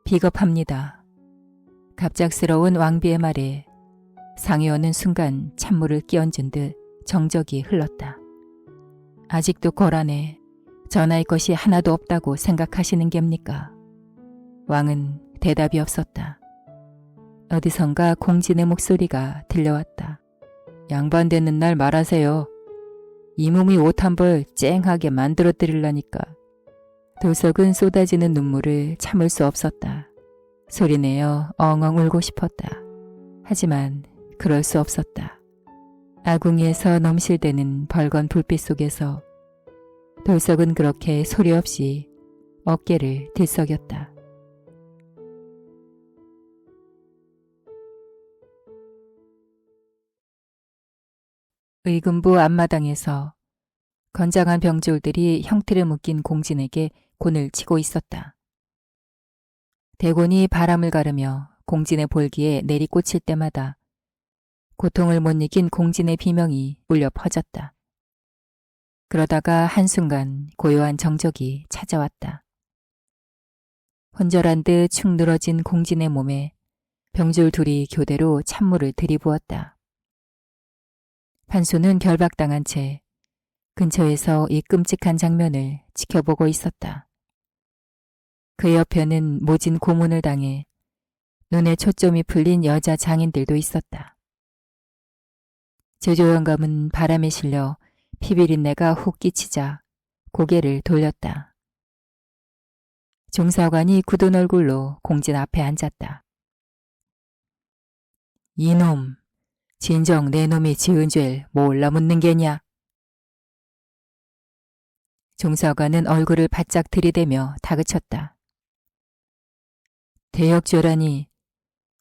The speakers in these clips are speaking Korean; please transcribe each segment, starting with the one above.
비겁합니다. 갑작스러운 왕비의 말에 상의원은 순간 찬물을 끼얹은 듯 정적이 흘렀다. 아직도 고란에 전할 것이 하나도 없다고 생각하시는 겝니까? 왕은 대답이 없었다. 어디선가 공진의 목소리가 들려왔다. 양반되는 날 말하세요. 이 몸이 옷 한 벌 쨍하게 만들어 드리려니까. 도석은 쏟아지는 눈물을 참을 수 없었다. 소리내어 엉엉 울고 싶었다. 하지만 그럴 수 없었다. 아궁이에서 넘실대는 벌건 불빛 속에서 돌석은 그렇게 소리 없이 어깨를 들썩였다. 의금부 앞마당에서 건장한 병졸들이 형틀을 묶인 공진에게 곤을 치고 있었다. 대곤이 바람을 가르며 공진의 볼기에 내리꽂힐 때마다 고통을 못 이긴 공진의 비명이 울려 퍼졌다. 그러다가 한순간 고요한 정적이 찾아왔다. 혼절한 듯 축 늘어진 공진의 몸에 병졸 둘이 교대로 찬물을 들이부었다. 판소는 결박당한 채 근처에서 이 끔찍한 장면을 지켜보고 있었다. 그 옆에는 모진 고문을 당해 눈에 초점이 풀린 여자 장인들도 있었다. 조조영감은 바람에 실려 피비린내가 훅 끼치자 고개를 돌렸다. 종사관이 굳은 얼굴로 공진 앞에 앉았다. 이놈, 진정 내 놈이 지은 죄를 몰라 묻는 게냐? 종사관은 얼굴을 바짝 들이대며 다그쳤다. 대역죄라니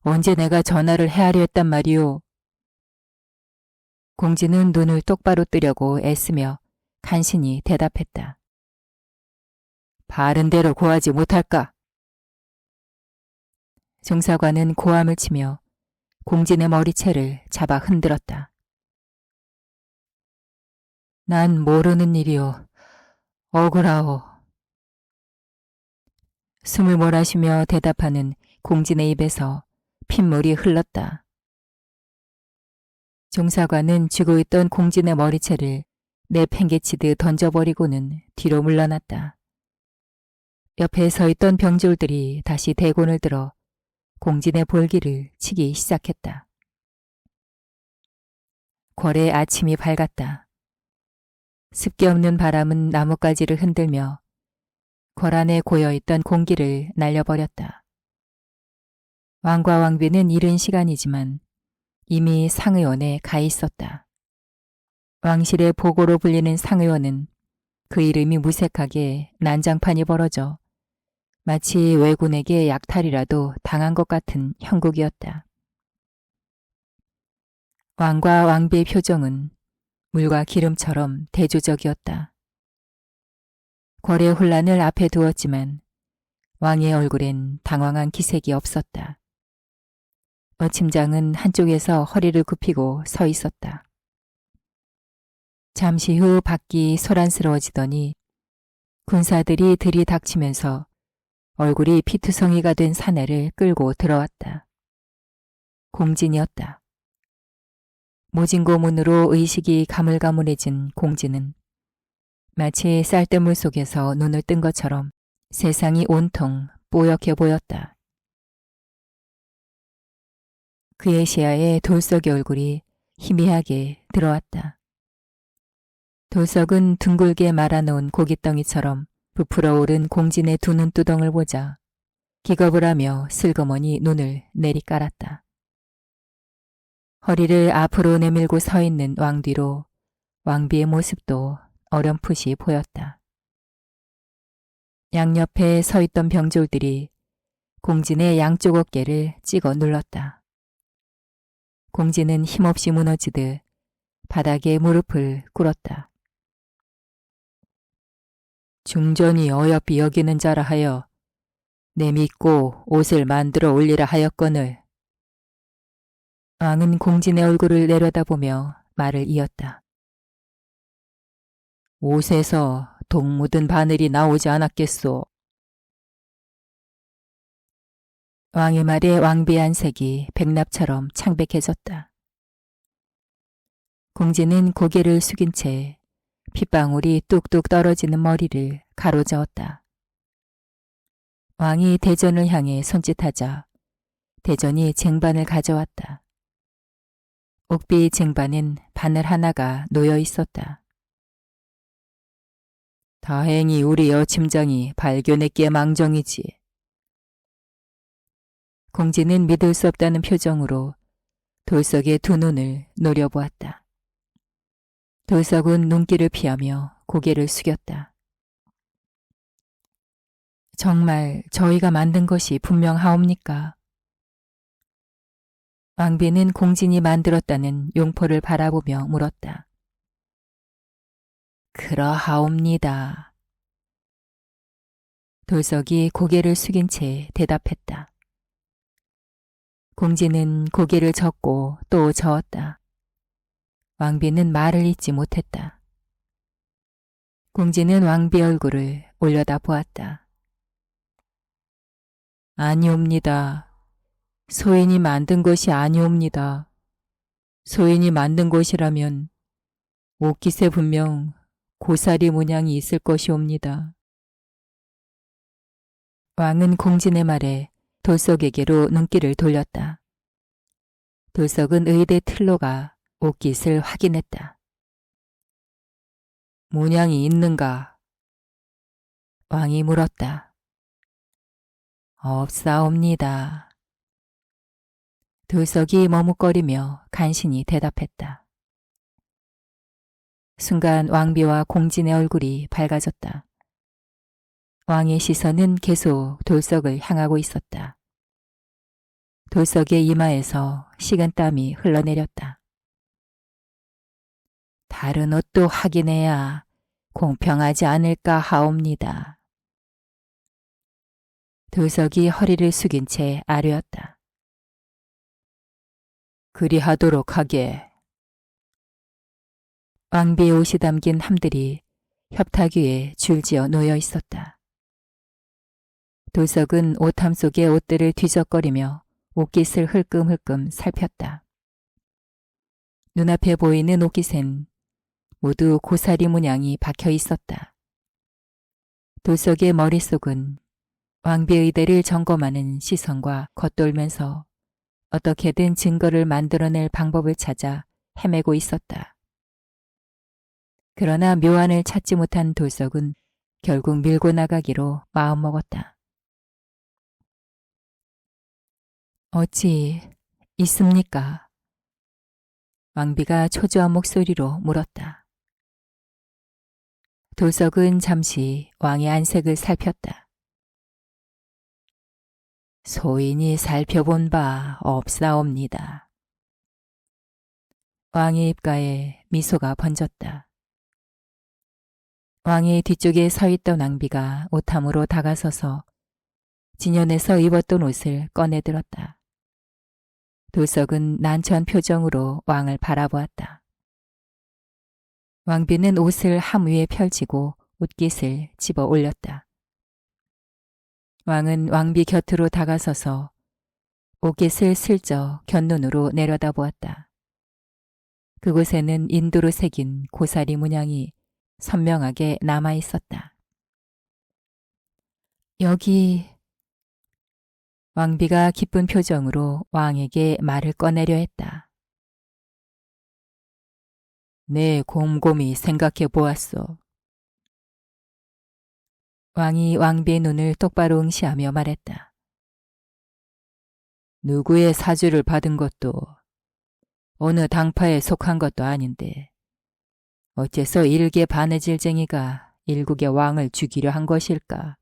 언제 내가 전화를 헤아려 했단 말이오. 공진은 눈을 똑바로 뜨려고 애쓰며 간신히 대답했다. 바른 대로 고하지 못할까? 종사관은 고함을 치며 공진의 머리채를 잡아 흔들었다. 난 모르는 일이오. 억울하오. 숨을 몰아쉬며 대답하는 공진의 입에서 핏물이 흘렀다. 종사관은 쥐고 있던 공진의 머리채를 내팽개치듯 던져버리고는 뒤로 물러났다. 옆에 서 있던 병졸들이 다시 대곤을 들어 공진의 볼기를 치기 시작했다. 궐의 아침이 밝았다. 습기 없는 바람은 나뭇가지를 흔들며 궐 안에 고여있던 공기를 날려버렸다. 왕과 왕비는 이른 시간이지만 이미 상의원에 가 있었다. 왕실의 보고로 불리는 상의원은 그 이름이 무색하게 난장판이 벌어져 마치 왜군에게 약탈이라도 당한 것 같은 형국이었다. 왕과 왕비의 표정은 물과 기름처럼 대조적이었다. 궐의 혼란을 앞에 두었지만 왕의 얼굴엔 당황한 기색이 없었다. 어침장은 한쪽에서 허리를 굽히고 서 있었다. 잠시 후 밖이 소란스러워지더니 군사들이 들이닥치면서 얼굴이 피투성이가 된 사내를 끌고 들어왔다. 공진이었다. 모진고문으로 의식이 가물가물해진 공진은 마치 쌀뜨물 속에서 눈을 뜬 것처럼 세상이 온통 뽀얗게 보였다. 그의 시야에 돌석의 얼굴이 희미하게 들어왔다. 돌석은 둥글게 말아놓은 고깃덩이처럼 부풀어 오른 공진의 두 눈두덩을 보자 기겁을 하며 슬그머니 눈을 내리깔았다. 허리를 앞으로 내밀고 서 있는 왕 뒤로 왕비의 모습도 어렴풋이 보였다. 양옆에 서 있던 병졸들이 공진의 양쪽 어깨를 찍어 눌렀다. 공진은 힘없이 무너지듯 바닥에 무릎을 꿇었다. 중전이 어여삐 여기는 자라 하여 내 믿고 옷을 만들어 올리라 하였거늘. 왕은 공진의 얼굴을 내려다보며 말을 이었다. 옷에서 독 묻은 바늘이 나오지 않았겠소. 왕의 말에 왕비의 안색이 백납처럼 창백해졌다. 공주는 고개를 숙인 채 핏방울이 뚝뚝 떨어지는 머리를 가로저었다. 왕이 대전을 향해 손짓하자 대전이 쟁반을 가져왔다. 옥비 쟁반엔 바늘 하나가 놓여 있었다. 다행히 우리 여침장이 발견했기에 망정이지. 공주는 믿을 수 없다는 표정으로 돌석의 두 눈을 노려보았다. 돌석은 눈길을 피하며 고개를 숙였다. 정말 저희가 만든 것이 분명하옵니까? 왕비는 공진이 만들었다는 용포를 바라보며 물었다. 그러하옵니다. 돌석이 고개를 숙인 채 대답했다. 공진은 고개를 젓고 또 저었다. 왕비는 말을 잇지 못했다. 공진은 왕비 얼굴을 올려다 보았다. 아니옵니다. 소인이 만든 것이 아니옵니다. 소인이 만든 것이라면 옷깃에 분명 고사리 문양이 있을 것이옵니다. 왕은 공진의 말에 돌석에게로 눈길을 돌렸다. 돌석은 의대 틀로가 옷깃을 확인했다. 문양이 있는가? 왕이 물었다. 없사옵니다. 돌석이 머뭇거리며 간신히 대답했다. 순간 왕비와 공진의 얼굴이 밝아졌다. 왕의 시선은 계속 돌석을 향하고 있었다. 돌석의 이마에서 식은땀이 흘러내렸다. 다른 옷도 확인해야 공평하지 않을까 하옵니다. 돌석이 허리를 숙인 채 아뢰었다. 그리하도록 하게. 왕비의 옷이 담긴 함들이 협탁 위에 줄지어 놓여 있었다. 돌석은 옷함 속의 옷들을 뒤적거리며 옷깃을 흘끔흘끔 살폈다. 눈앞에 보이는 옷깃엔 모두 고사리 문양이 박혀 있었다. 돌석의 머릿속은 왕비의 의대를 점검하는 시선과 겉돌면서 어떻게든 증거를 만들어낼 방법을 찾아 헤매고 있었다. 그러나 묘안을 찾지 못한 돌석은 결국 밀고 나가기로 마음먹었다. 어찌 있습니까? 왕비가 초조한 목소리로 물었다. 돌석은 잠시 왕의 안색을 살폈다. 소인이 살펴본 바 없사옵니다. 왕의 입가에 미소가 번졌다. 왕의 뒤쪽에 서 있던 왕비가 옷함으로 다가서서 진연에서 입었던 옷을 꺼내들었다. 돌석은 난처한 표정으로 왕을 바라보았다. 왕비는 옷을 함 위에 펼치고 옷깃을 집어 올렸다. 왕은 왕비 곁으로 다가서서 옷깃을 슬쩍 곁눈으로 내려다보았다. 그곳에는 인도로 새긴 고사리 문양이 선명하게 남아 있었다. 여기... 왕비가 기쁜 표정으로 왕에게 말을 꺼내려 했다. 네, 곰곰이 생각해 보았소. 왕이 왕비의 눈을 똑바로 응시하며 말했다. 누구의 사주를 받은 것도 어느 당파에 속한 것도 아닌데 어째서 일개 바느질쟁이가 일국의 왕을 죽이려 한 것일까?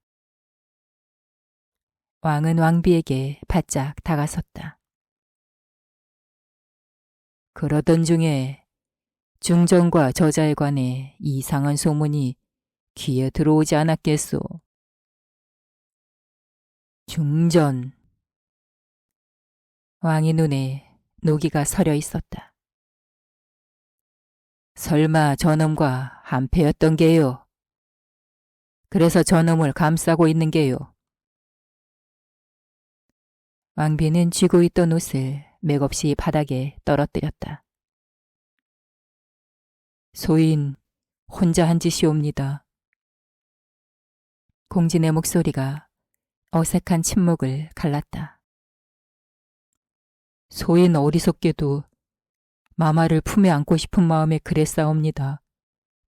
왕은 왕비에게 바짝 다가섰다. 그러던 중에 중전과 저자에 관해 이상한 소문이 귀에 들어오지 않았겠소. 중전. 왕의 눈에 노기가 서려 있었다. 설마 저놈과 한패였던 게요. 그래서 저놈을 감싸고 있는 게요. 왕비는 쥐고 있던 옷을 맥없이 바닥에 떨어뜨렸다. 소인, 혼자 한 짓이옵니다. 공진의 목소리가 어색한 침묵을 갈랐다. 소인 어리석게도 마마를 품에 안고 싶은 마음에 그랬사옵니다.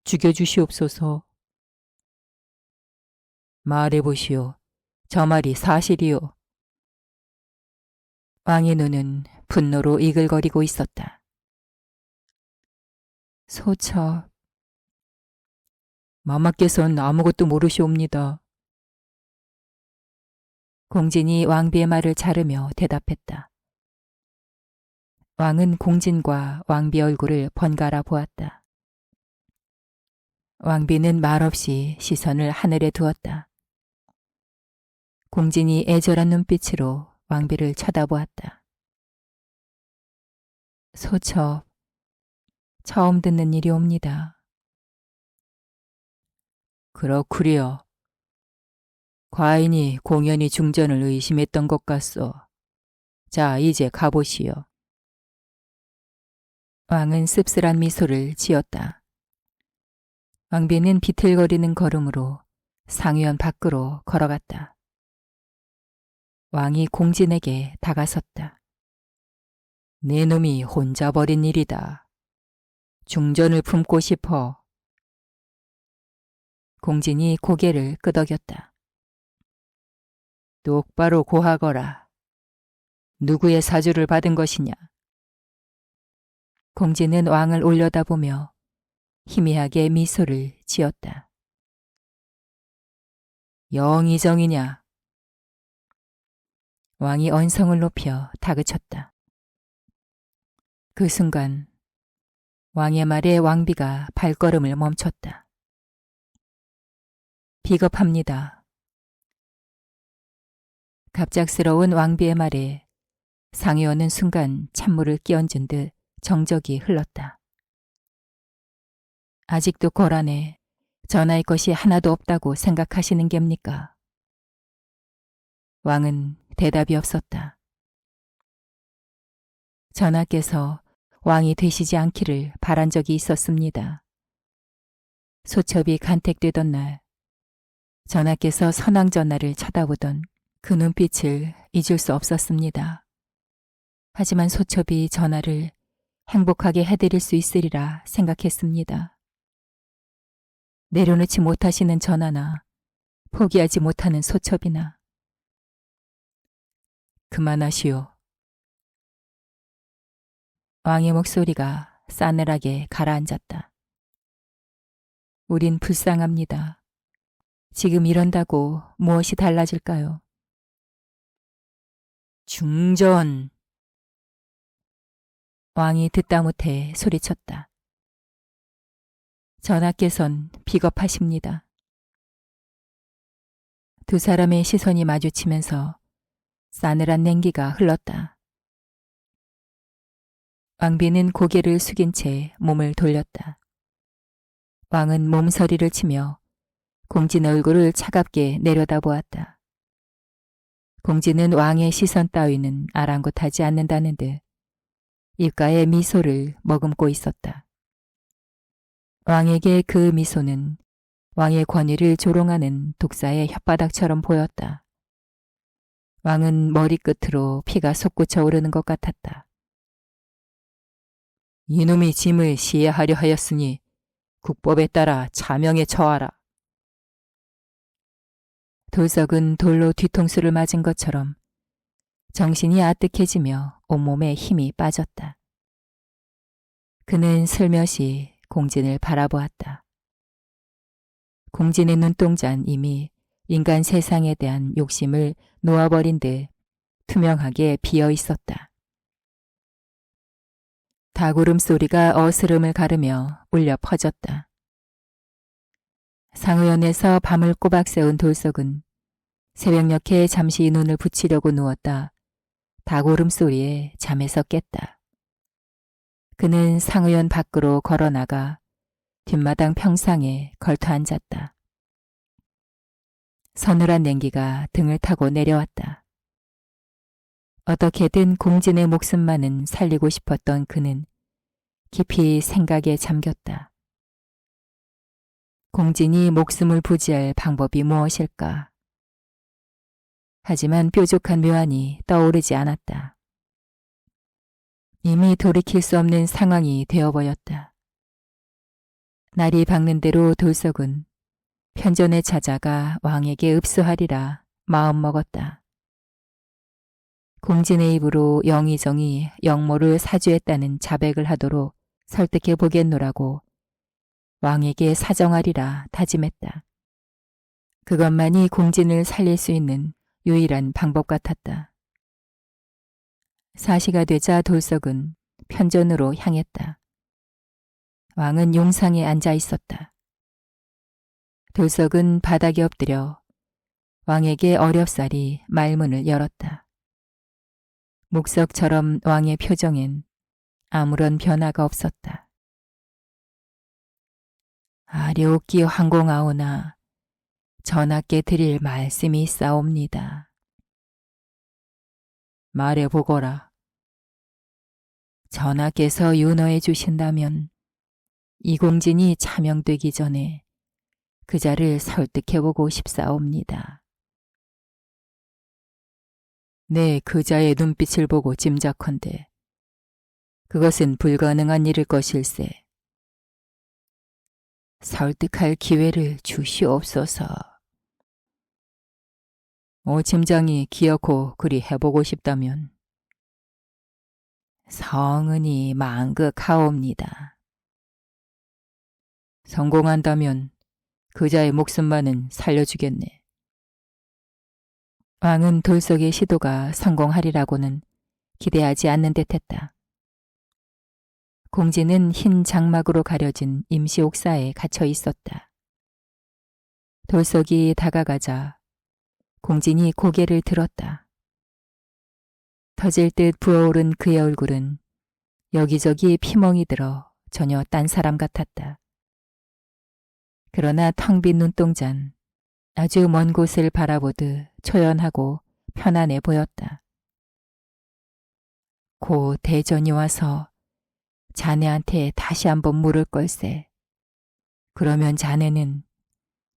죽여주시옵소서. 말해보시오. 저 말이 사실이오. 왕의 눈은 분노로 이글거리고 있었다. 소첩. 마마께서는 아무것도 모르시옵니다. 공진이 왕비의 말을 자르며 대답했다. 왕은 공진과 왕비 얼굴을 번갈아 보았다. 왕비는 말없이 시선을 하늘에 두었다. 공진이 애절한 눈빛으로 왕비를 쳐다보았다. 소첩, 처음 듣는 일이옵니다. 그렇구려. 과인이 공연히 중전을 의심했던 것 같소. 자, 이제 가보시오. 왕은 씁쓸한 미소를 지었다. 왕비는 비틀거리는 걸음으로 상위원 밖으로 걸어갔다. 왕이 공진에게 다가섰다. 내 놈이 혼자 벌인 일이다. 중전을 품고 싶어. 공진이 고개를 끄덕였다. 똑바로 고하거라. 누구의 사주를 받은 것이냐? 공진은 왕을 올려다보며 희미하게 미소를 지었다. 영의정이냐? 왕이 언성을 높여 다그쳤다. 그 순간 왕의 말에 왕비가 발걸음을 멈췄다. 비겁합니다. 갑작스러운 왕비의 말에 상의원은 순간 찬물을 끼얹은 듯 정적이 흘렀다. 아직도 고란에 전할 것이 하나도 없다고 생각하시는 겝니까? 왕은 대답이 없었다. 전하께서 왕이 되시지 않기를 바란 적이 있었습니다. 소첩이 간택되던 날 전하께서 선왕 전하를 쳐다보던 그 눈빛을 잊을 수 없었습니다. 하지만 소첩이 전하를 행복하게 해드릴 수 있으리라 생각했습니다. 내려놓지 못하시는 전하나 포기하지 못하는 소첩이나. 그만하시오. 왕의 목소리가 싸늘하게 가라앉았다. 우린 불쌍합니다. 지금 이런다고 무엇이 달라질까요? 중전. 왕이 듣다 못해 소리쳤다. 전하께선 비겁하십니다. 두 사람의 시선이 마주치면서 싸늘한 냉기가 흘렀다. 왕비는 고개를 숙인 채 몸을 돌렸다. 왕은 몸서리를 치며 공진 얼굴을 차갑게 내려다보았다. 공진은 왕의 시선 따위는 아랑곳하지 않는다는 듯 입가에 미소를 머금고 있었다. 왕에게 그 미소는 왕의 권위를 조롱하는 독사의 혓바닥처럼 보였다. 왕은 머리끝으로 피가 솟구쳐 오르는 것 같았다. 이놈이 짐을 시해하려 하였으니 국법에 따라 자명에 처하라. 돌석은 돌로 뒤통수를 맞은 것처럼 정신이 아뜩해지며 온몸에 힘이 빠졌다. 그는 슬며시 공진을 바라보았다. 공진의 눈동자는 이미 인간 세상에 대한 욕심을 놓아버린 듯 투명하게 비어 있었다. 닭울음 소리가 어스름을 가르며 울려 퍼졌다. 상의원에서 밤을 꼬박 새운 돌석은 새벽녘에 잠시 눈을 붙이려고 누웠다 닭울음 소리에 잠에서 깼다. 그는 상의원 밖으로 걸어나가 뒷마당 평상에 걸터 앉았다. 서늘한 냉기가 등을 타고 내려왔다. 어떻게든 공진의 목숨만은 살리고 싶었던 그는 깊이 생각에 잠겼다. 공진이 목숨을 부지할 방법이 무엇일까? 하지만 뾰족한 묘안이 떠오르지 않았다. 이미 돌이킬 수 없는 상황이 되어버렸다. 날이 밝는 대로 돌석은 편전에 찾아가 왕에게 읍수하리라 마음먹었다. 공진의 입으로 영의정이 영모를 사주했다는 자백을 하도록 설득해 보겠노라고 왕에게 사정하리라 다짐했다. 그것만이 공진을 살릴 수 있는 유일한 방법 같았다. 4시가 되자 돌석은 편전으로 향했다. 왕은 용상에 앉아 있었다. 돌석은 바닥에 엎드려 왕에게 어렵사리 말문을 열었다. 묵석처럼 왕의 표정엔 아무런 변화가 없었다. 아뢰옵기 황공하오나 전하께 드릴 말씀이 있사옵니다. 말해보거라. 전하께서 윤허해 주신다면 이공진이 차명되기 전에 그자를 설득해보고 싶사옵니다. 내 그자의 눈빛을 보고 짐작컨대 그것은 불가능한 일일 것일세. 설득할 기회를 주시옵소서. 오 침장이 기어코 그리 해보고 싶다면 성은이 만극하옵니다. 성공한다면 그자의 목숨만은 살려주겠네. 왕은 돌석의 시도가 성공하리라고는 기대하지 않는 듯했다. 공진은 흰 장막으로 가려진 임시 옥사에 갇혀 있었다. 돌석이 다가가자 공진이 고개를 들었다. 터질 듯 부어오른 그의 얼굴은 여기저기 피멍이 들어 전혀 딴 사람 같았다. 그러나 텅 빈 눈동자는 아주 먼 곳을 바라보듯 초연하고 편안해 보였다. 고 대전이 와서 자네한테 다시 한번 물을 걸세. 그러면 자네는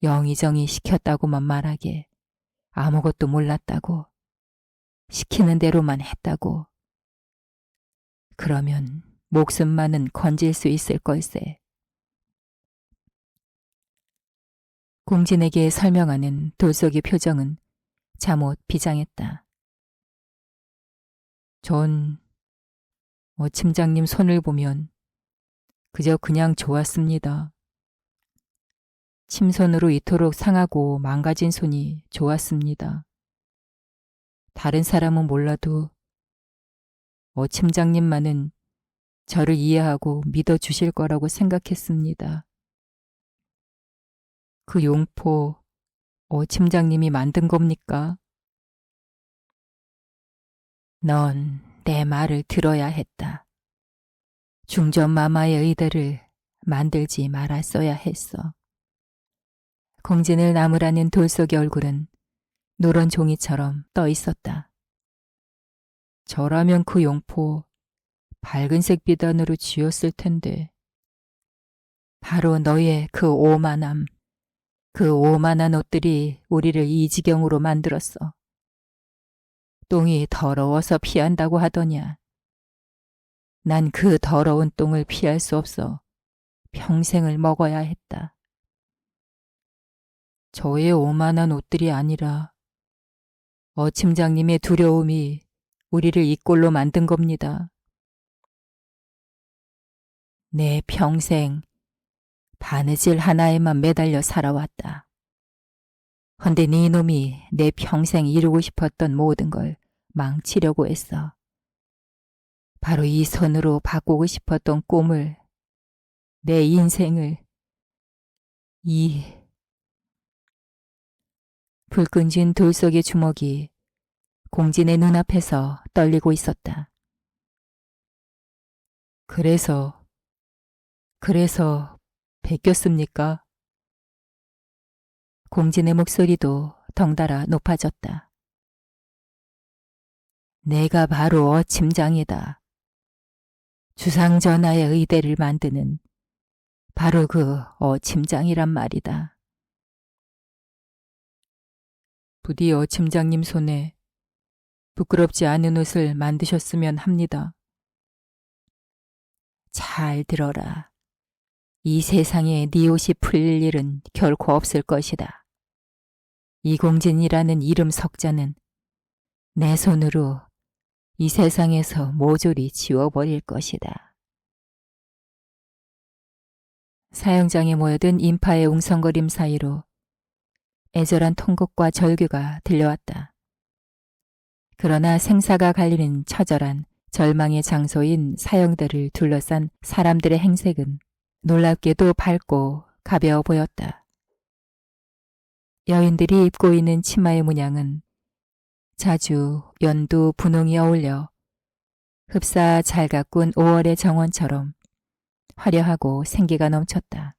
영의정이 시켰다고만 말하게 아무것도 몰랐다고 시키는 대로만 했다고. 그러면 목숨만은 건질 수 있을 걸세. 공진에게 설명하는 돌석의 표정은 잠옷 비장했다. 전 침장님 손을 보면 그저 그냥 좋았습니다. 침손으로 이토록 상하고 망가진 손이 좋았습니다. 다른 사람은 몰라도 침장님만은 저를 이해하고 믿어주실 거라고 생각했습니다. 그 용포 침장님이 만든 겁니까? 넌 내 말을 들어야 했다. 중전마마의 의대를 만들지 말았어야 했어. 공진을 나무라는 돌석의 얼굴은 노란 종이처럼 떠 있었다. 저라면 그 용포 밝은색 비단으로 지었을 텐데. 바로 너의 그 오만함, 그 오만한 옷들이 우리를 이 지경으로 만들었어. 똥이 더러워서 피한다고 하더냐. 난 그 더러운 똥을 피할 수 없어 평생을 먹어야 했다. 저의 오만한 옷들이 아니라 침장님의 두려움이 우리를 이 꼴로 만든 겁니다. 내 평생 바느질 하나에만 매달려 살아왔다. 헌데 네 놈이 내 평생 이루고 싶었던 모든 걸 망치려고 했어. 바로 이 손으로 바꾸고 싶었던 꿈을, 내 인생을, 불끈진 돌석의 주먹이 공진의 눈앞에서 떨리고 있었다. 그래서 베꼈습니까? 공진의 목소리도 덩달아 높아졌다. 내가 바로 어침장이다. 주상전하의 의대를 만드는 바로 그 어침장이란 말이다. 부디 어침장님 손에 부끄럽지 않은 옷을 만드셨으면 합니다. 잘 들어라. 이 세상에 네 옷이 풀릴 일은 결코 없을 것이다. 이공진이라는 이름 석자는 내 손으로 이 세상에서 모조리 지워버릴 것이다. 사형장에 모여든 인파의 웅성거림 사이로 애절한 통곡과 절규가 들려왔다. 그러나 생사가 갈리는 처절한 절망의 장소인 사형대를 둘러싼 사람들의 행색은 놀랍게도 밝고 가벼워 보였다. 여인들이 입고 있는 치마의 문양은 자주, 연두, 분홍이 어울려 흡사 잘 가꾼 5월의 정원처럼 화려하고 생기가 넘쳤다.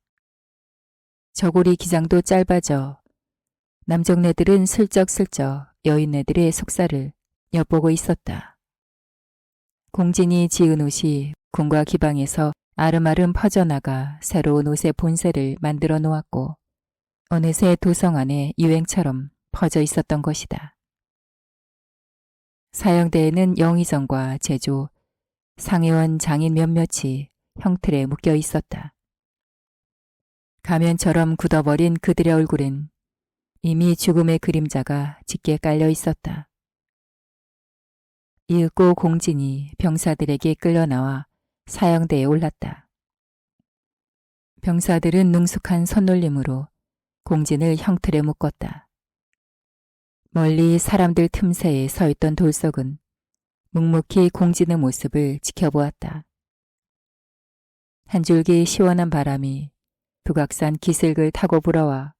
저고리 기장도 짧아져 남정네들은 슬쩍슬쩍 여인네들의 속살을 엿보고 있었다. 공진이 지은 옷이 궁과 기방에서 아름아름 퍼져나가 새로운 옷의 본새를 만들어 놓았고 어느새 도성 안에 유행처럼 퍼져 있었던 것이다. 사형대에는 영의정과 제조, 상의원 장인 몇몇이 형틀에 묶여 있었다. 가면처럼 굳어버린 그들의 얼굴엔 이미 죽음의 그림자가 짙게 깔려 있었다. 이윽고 공진이 병사들에게 끌려나와 사형대에 올랐다. 병사들은 능숙한 손놀림으로 공진을 형틀에 묶었다. 멀리 사람들 틈새에 서 있던 돌석은 묵묵히 공진의 모습을 지켜보았다. 한 줄기 시원한 바람이 북악산 기슭을 타고 불어와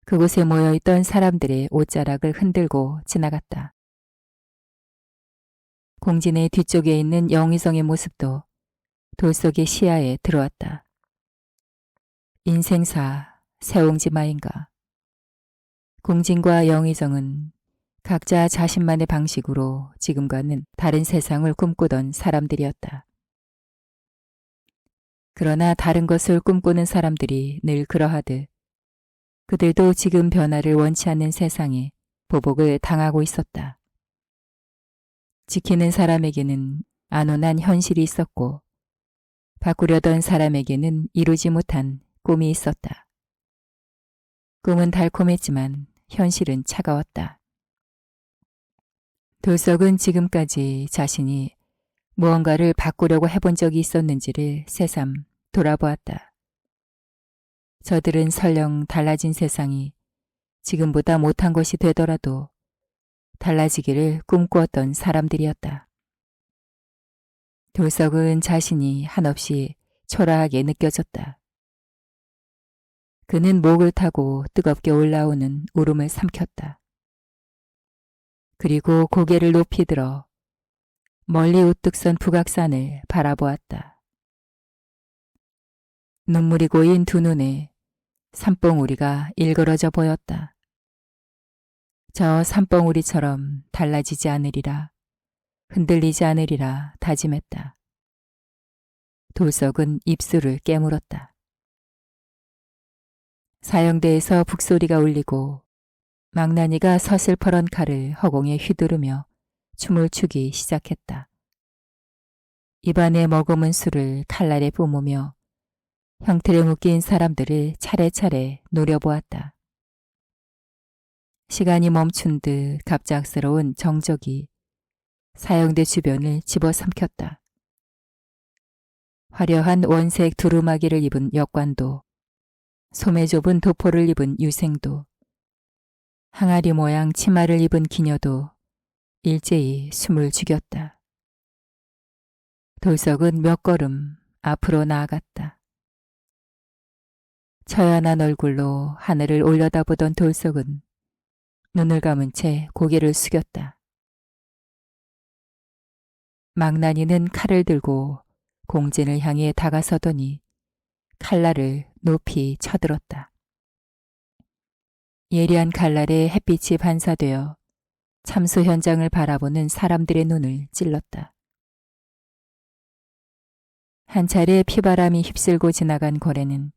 그곳에 모여있던 사람들의 옷자락을 흔들고 지나갔다. 공진의 뒤쪽에 있는 영의정의 모습도 돌속의 시야에 들어왔다. 인생사 세옹지마인가. 공진과 영의정은 각자 자신만의 방식으로 지금과는 다른 세상을 꿈꾸던 사람들이었다. 그러나 다른 것을 꿈꾸는 사람들이 늘 그러하듯 그들도 지금 변화를 원치 않는 세상에 보복을 당하고 있었다. 지키는 사람에게는 안온한 현실이 있었고 바꾸려던 사람에게는 이루지 못한 꿈이 있었다. 꿈은 달콤했지만 현실은 차가웠다. 돌석은 지금까지 자신이 무언가를 바꾸려고 해본 적이 있었는지를 새삼 돌아보았다. 저들은 설령 달라진 세상이 지금보다 못한 것이 되더라도 달라지기를 꿈꾸었던 사람들이었다. 돌석은 자신이 한없이 초라하게 느껴졌다. 그는 목을 타고 뜨겁게 올라오는 울음을 삼켰다. 그리고 고개를 높이 들어 멀리 우뚝 선 북악산을 바라보았다. 눈물이 고인 두 눈에 산봉우리가 일그러져 보였다. 저 산봉우리처럼 달라지지 않으리라, 흔들리지 않으리라 다짐했다. 돌석은 입술을 깨물었다. 사형대에서 북소리가 울리고 망나니가 서슬퍼런 칼을 허공에 휘두르며 춤을 추기 시작했다. 입안에 머금은 술을 칼날에 뿜으며 형틀에 묶인 사람들을 차례차례 노려보았다. 시간이 멈춘 듯 갑작스러운 정적이 사형대 주변을 집어삼켰다. 화려한 원색 두루마기를 입은 역관도, 소매 좁은 도포를 입은 유생도, 항아리 모양 치마를 입은 기녀도 일제히 숨을 죽였다. 돌석은 몇 걸음 앞으로 나아갔다. 처연한 얼굴로 하늘을 올려다보던 돌석은 눈을 감은 채 고개를 숙였다. 망나니는 칼을 들고 공진을 향해 다가서더니 칼날을 높이 쳐들었다. 예리한 칼날에 햇빛이 반사되어 참수 현장을 바라보는 사람들의 눈을 찔렀다. 한 차례 피바람이 휩쓸고 지나간 거래는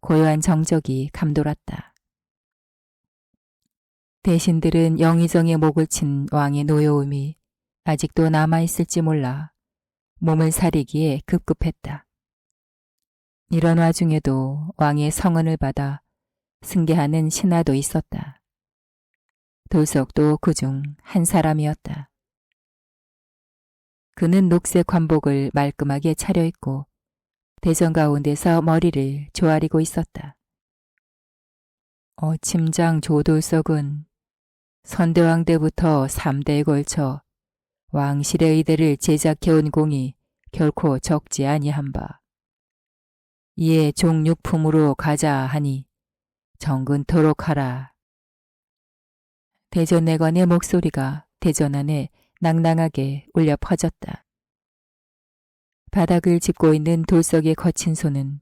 고요한 정적이 감돌았다. 대신들은 영의정의 목을 친 왕의 노여움이 아직도 남아있을지 몰라 몸을 사리기에 급급했다. 이런 와중에도 왕의 성은을 받아 승계하는 신하도 있었다. 돌석도 그중 한 사람이었다. 그는 녹색 관복을 말끔하게 차려입고 대전 가운데서 머리를 조아리고 있었다. 침장 조돌석은 선대왕 때부터 3대에 걸쳐 왕실의 의대를 제작해온 공이 결코 적지 아니한 바. 이에 종육품으로 가자 하니 정근토록 하라. 대전내관의 목소리가 대전 안에 낭낭하게 울려 퍼졌다. 바닥을 짚고 있는 돌석의 거친 손은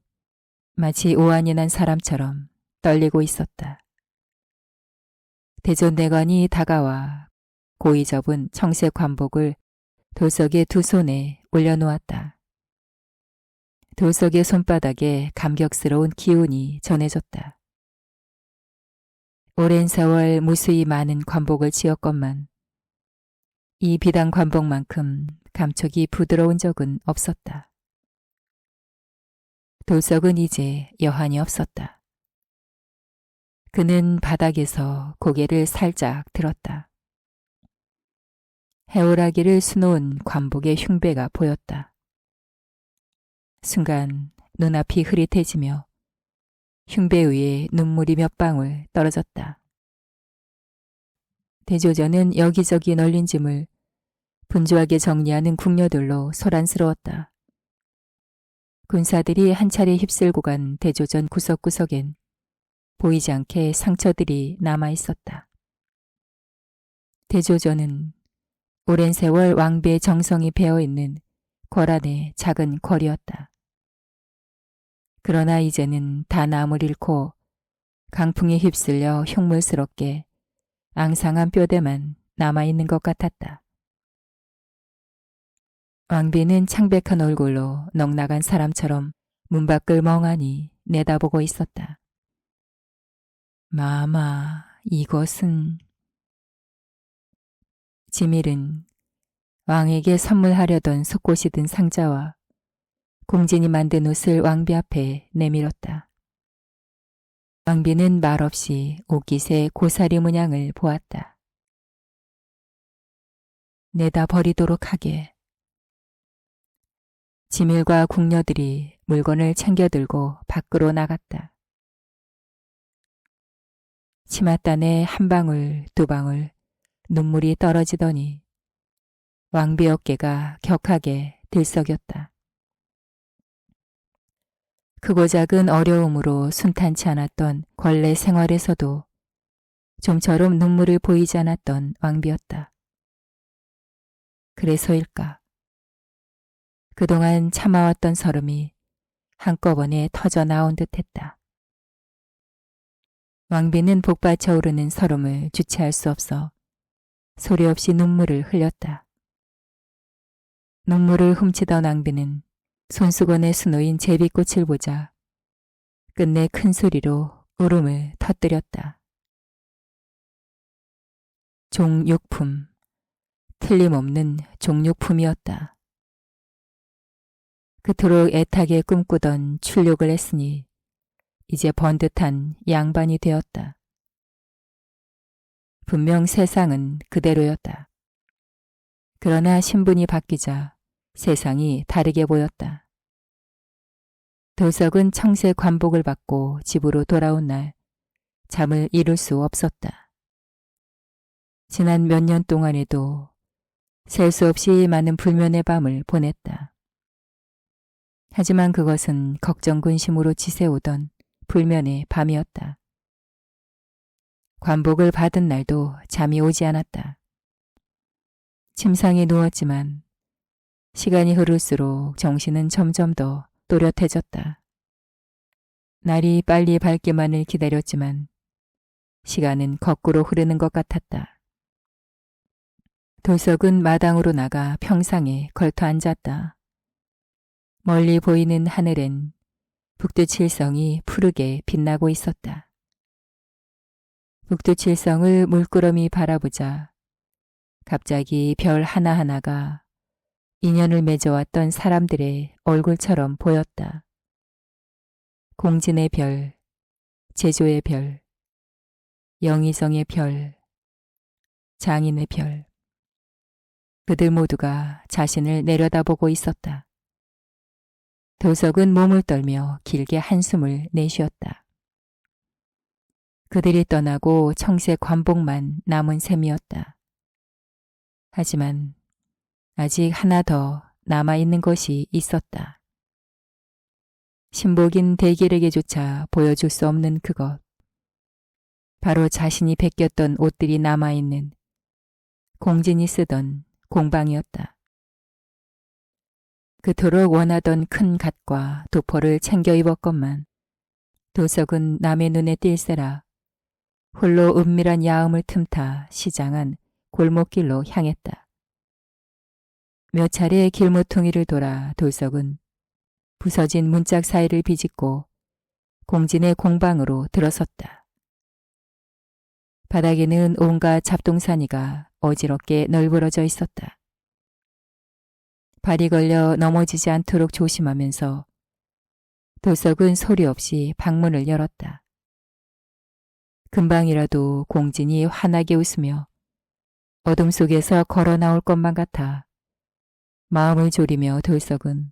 마치 오한이 난 사람처럼 떨리고 있었다. 대전내관이 다가와 고이 접은 청색 관복을 돌석의 두 손에 올려놓았다. 돌석의 손바닥에 감격스러운 기운이 전해졌다. 오랜 세월 무수히 많은 관복을 지었건만 이 비단 관복만큼 감촉이 부드러운 적은 없었다. 돌석은 이제 여한이 없었다. 그는 바닥에서 고개를 살짝 들었다. 해오라기를 수놓은 관복의 흉배가 보였다. 순간 눈앞이 흐릿해지며 흉배 위에 눈물이 몇 방울 떨어졌다. 대조전은 여기저기 널린 짐을 분주하게 정리하는 궁녀들로 소란스러웠다. 군사들이 한 차례 휩쓸고 간 대조전 구석구석엔 보이지 않게 상처들이 남아 있었다. 대조전은 오랜 세월 왕비의 정성이 배어있는 궐안의 작은 궐이었다. 그러나 이제는 다 나무를 잃고 강풍에 휩쓸려 흉물스럽게 앙상한 뼈대만 남아있는 것 같았다. 왕비는 창백한 얼굴로 넉나간 사람처럼 문 밖을 멍하니 내다보고 있었다. 마마, 이것은... 지밀은 왕에게 선물하려던 속옷이 든 상자와 공진이 만든 옷을 왕비 앞에 내밀었다. 왕비는 말없이 옷깃의 고사리 문양을 보았다. 내다 버리도록 하게. 지밀과 궁녀들이 물건을 챙겨들고 밖으로 나갔다. 치맛단에 한 방울, 두 방울 눈물이 떨어지더니 왕비 어깨가 격하게 들썩였다. 크고 작은 어려움으로 순탄치 않았던 권례 생활에서도 좀처럼 눈물을 보이지 않았던 왕비였다. 그래서일까? 그동안 참아왔던 서름이 한꺼번에 터져 나온 듯했다. 왕비는 복받쳐 오르는 서름을 주체할 수 없어 소리 없이 눈물을 흘렸다. 눈물을 훔치던 왕비는 손수건에 수놓인 제비꽃을 보자 끝내 큰 소리로 울음을 터뜨렸다. 종육품, 틀림없는 종육품이었다. 그토록 애타게 꿈꾸던 출욕을 했으니 이제 번듯한 양반이 되었다. 분명 세상은 그대로였다. 그러나 신분이 바뀌자 세상이 다르게 보였다. 도석은 청색 관복을 받고 집으로 돌아온 날 잠을 이룰 수 없었다. 지난 몇 년 동안에도 셀 수 없이 많은 불면의 밤을 보냈다. 하지만 그것은 걱정 근심으로 지새우던 불면의 밤이었다. 관복을 받은 날도 잠이 오지 않았다. 침상에 누웠지만 시간이 흐를수록 정신은 점점 더 또렷해졌다. 날이 빨리 밝기만을 기다렸지만 시간은 거꾸로 흐르는 것 같았다. 도석은 마당으로 나가 평상에 걸터 앉았다. 멀리 보이는 하늘엔 북두칠성이 푸르게 빛나고 있었다. 북두칠성을 물끄러미 바라보자 갑자기 별 하나하나가 인연을 맺어왔던 사람들의 얼굴처럼 보였다. 공진의 별, 제조의 별, 영의정의 별, 장인의 별. 그들 모두가 자신을 내려다보고 있었다. 도석은 몸을 떨며 길게 한숨을 내쉬었다. 그들이 떠나고 청색 관복만 남은 셈이었다. 하지만 아직 하나 더 남아있는 것이 있었다. 신복인 대길에게조차 보여줄 수 없는 그것. 바로 자신이 베꼈던 옷들이 남아있는 공진이 쓰던 공방이었다. 그토록 원하던 큰 갓과 도포를 챙겨 입었건만 도석은 남의 눈에 띌세라 홀로 은밀한 야음을 틈타 시장한 골목길로 향했다. 몇 차례 길모퉁이를 돌아 도석은 부서진 문짝 사이를 비집고 공진의 공방으로 들어섰다. 바닥에는 온갖 잡동사니가 어지럽게 널브러져 있었다. 발이 걸려 넘어지지 않도록 조심하면서 도석은 소리 없이 방문을 열었다. 금방이라도 공진이 환하게 웃으며 어둠 속에서 걸어 나올 것만 같아 마음을 졸이며 도석은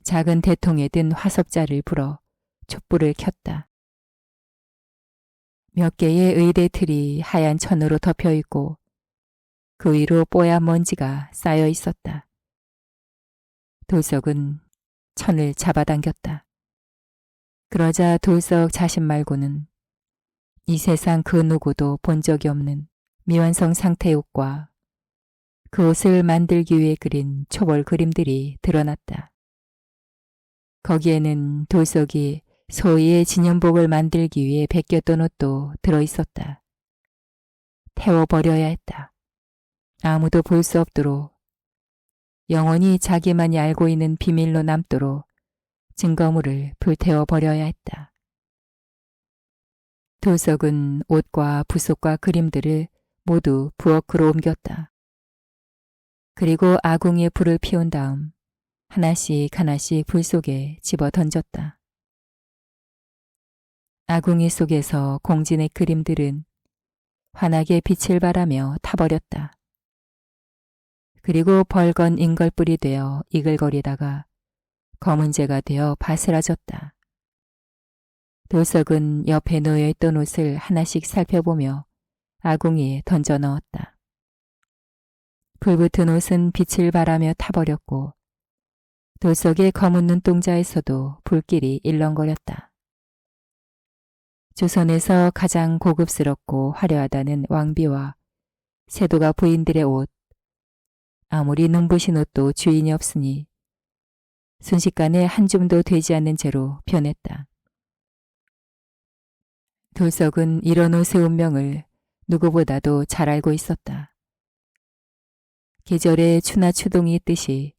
작은 대통에 든 화석자를 불어 촛불을 켰다. 몇 개의 의대 틀이 하얀 천으로 덮여 있고 그 위로 뽀얀 먼지가 쌓여 있었다. 도석은 천을 잡아당겼다. 그러자 도석 자신 말고는 이 세상 그 누구도 본 적이 없는 미완성 상태의 옷과 그 옷을 만들기 위해 그린 초벌 그림들이 드러났다. 거기에는 도석이 소희의 진연복을 만들기 위해 베꼈던 옷도 들어있었다. 태워버려야 했다. 아무도 볼 수 없도록 영원히 자기만이 알고 있는 비밀로 남도록 증거물을 불태워버려야 했다. 도석은 옷과 부속과 그림들을 모두 부엌으로 옮겼다. 그리고 아궁이에 불을 피운 다음 하나씩 하나씩 불 속에 집어 던졌다. 아궁이 속에서 공진의 그림들은 환하게 빛을 발하며 타버렸다. 그리고 벌건 인걸불이 되어 이글거리다가 검은재가 되어 바스라졌다. 도석은 옆에 놓여있던 옷을 하나씩 살펴보며 아궁이에 던져 넣었다. 불붙은 옷은 빛을 발하며 타버렸고 도석의 검은 눈동자에서도 불길이 일렁거렸다. 조선에서 가장 고급스럽고 화려하다는 왕비와 세도가 부인들의 옷, 아무리 눈부신 옷도 주인이 없으니 순식간에 한 줌도 되지 않는 채로 변했다. 도석은 이런 옷의 운명을 누구보다도 잘 알고 있었다. 계절에 추나 추동이 있듯이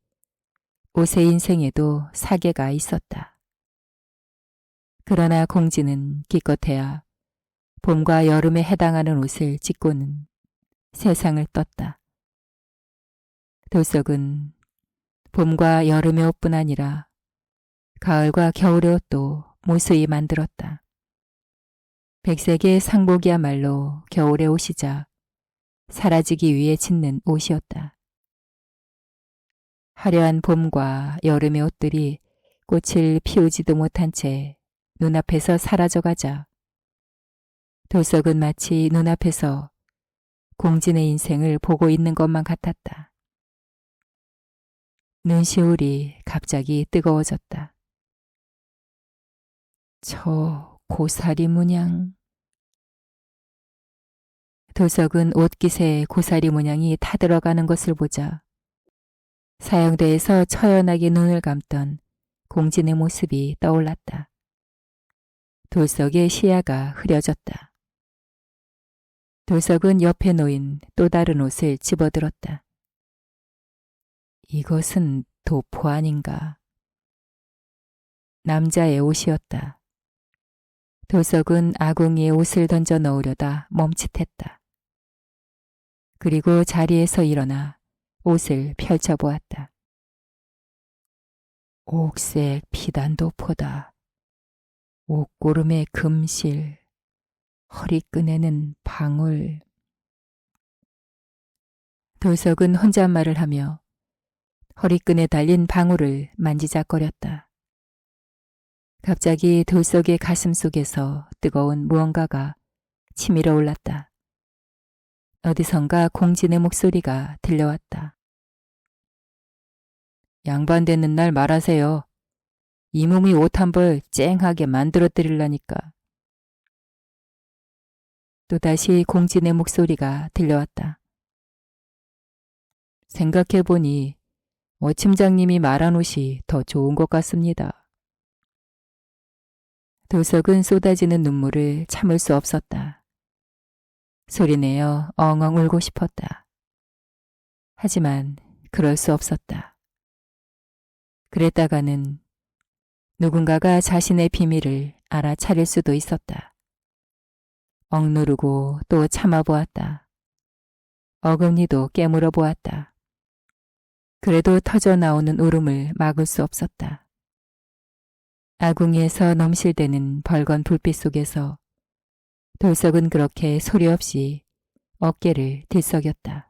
옷의 인생에도 사계가 있었다. 그러나 공진은 기껏해야 봄과 여름에 해당하는 옷을 짓고는 세상을 떴다. 도석은 봄과 여름의 옷뿐 아니라 가을과 겨울의 옷도 무수히 만들었다. 백색의 상복이야말로 겨울의 옷이자 사라지기 위해 짓는 옷이었다. 화려한 봄과 여름의 옷들이 꽃을 피우지도 못한 채 눈앞에서 사라져가자 도석은 마치 눈앞에서 공진의 인생을 보고 있는 것만 같았다. 눈시울이 갑자기 뜨거워졌다. 저 고사리 문양. 도석은 옷깃에 고사리 문양이 타들어가는 것을 보자 사형대에서 처연하게 눈을 감던 공진의 모습이 떠올랐다. 도석의 시야가 흐려졌다. 돌석은 옆에 놓인 또 다른 옷을 집어들었다. 이것은 도포 아닌가? 남자의 옷이었다. 돌석은 아궁이에 옷을 던져 넣으려다 멈칫했다. 그리고 자리에서 일어나 옷을 펼쳐보았다. 옥색 피단 도포다. 옷고름에 금실, 허리끈에는 방울. 돌석은 혼잣말을 하며 허리끈에 달린 방울을 만지작거렸다. 갑자기 돌석의 가슴 속에서 뜨거운 무언가가 치밀어 올랐다. 어디선가 공진의 목소리가 들려왔다. 양반되는 날 말하세요. 이 몸이 옷 한 벌 쨍하게 만들어 드리려니까. 또다시 공진의 목소리가 들려왔다. 생각해보니 팀장님이 말한 옷이 더 좋은 것 같습니다. 돌석은 쏟아지는 눈물을 참을 수 없었다. 소리내어 엉엉 울고 싶었다. 하지만 그럴 수 없었다. 그랬다가는 누군가가 자신의 비밀을 알아차릴 수도 있었다. 억누르고 또 참아보았다. 어금니도 깨물어 보았다. 그래도 터져나오는 울음을 막을 수 없었다. 아궁이에서 넘실대는 벌건 불빛 속에서 돌석은 그렇게 소리 없이 어깨를 들썩였다.